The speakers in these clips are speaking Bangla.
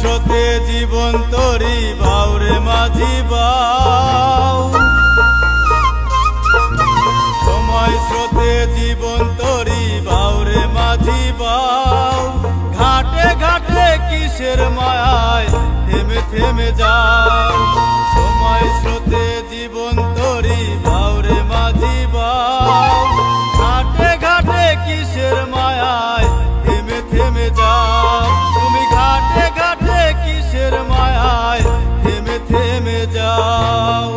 স্রোতে জীবন তরি বাউরে মাঝি বাউ, সময় স্রোতে জীবন তরি বাউরে মাঝি বাউ। ঘাটে ঘাটে কিসের মায়ায় থেমে থেমে যাও, সময় স্রোতে জীবন তরি বাউরে মাঝি বাউ। ঘাটে ঘাটে কিসের মায়ায় থেমে থেমে যাও, তুমি ঘাটে ঘাটে কিসের মায়ায় থেমে থেমে যাও।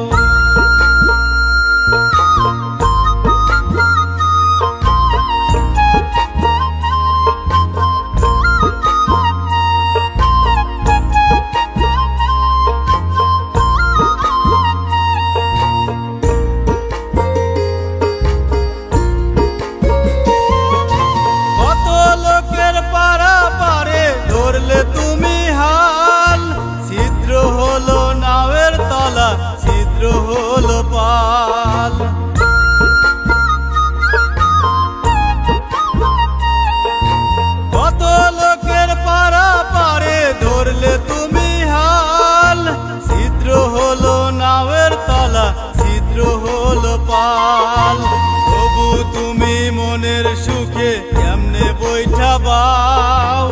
তুমি হাল ছিদ্র হলো নাওয়ের তলা, ছিদ্র হলো পাল। কত লোকের পারা পারে ধরলে তুমি হাল, ছিদ্র হলো নাওয়ের তলা, ছিদ্র হলো পাল। তবু তুমি মনের সুখে কেমনে বৈঠা বাও,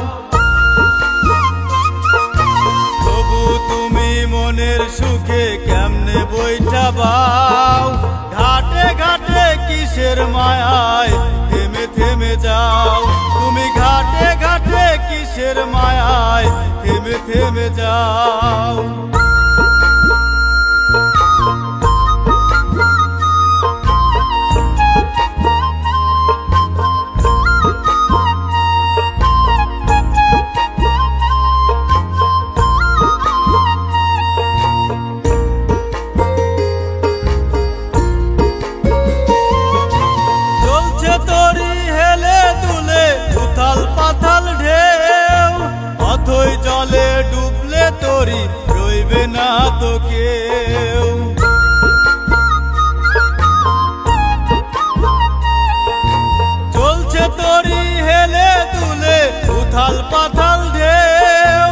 মনের সুখে কেমনে বৈঠা বাও। ঘাটে ঘাটে কিসের মায়ায় থেমে থেমে যাও, তুমি ঘাটে ঘাটে কিসের মায়ায় থেমে থেমে যাও। অথই জলে ডুবলে তরি রইবে না তো কেউ, চলছে তরি হেলে দুলে উথাল পাথাল ঢেউ।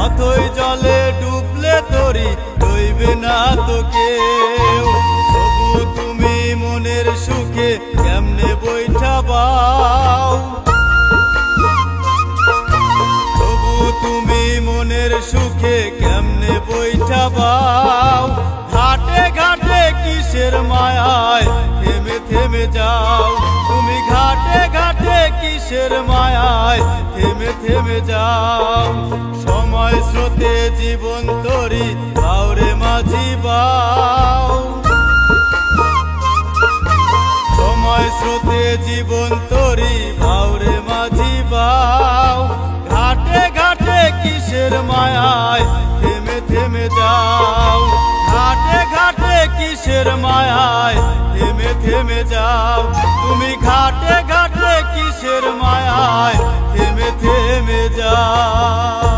অথই জলে ডুবলে তরি রইবে না তো কেউ, তবু তুমি মনের সুখে কেমনে বৈঠা বাও, তুমি মনের সুখে কেমনে বৈঠা বাও। ঘাটে ঘাটে কিসের মায়ায় থেমে থেমে যাও, তুমি ঘাটে ঘাটে কিসের মায়ায় থেমে থেমে যাও। সময় স্রোতে জীবন তরি বাউরে মাঝি বাউ, সময় স্রোতে জীবন তরি বাউরে মাঝি বাউ। ঘাটে ঘাটে কিসের মায়ায় থেমে থেমে যাও, ঘাটে ঘাটে কিসের মায়ায় থেমে থেমে যাও, তুমি ঘাটে ঘাটে কিসের মায়ায় থেমে থেমে যাও।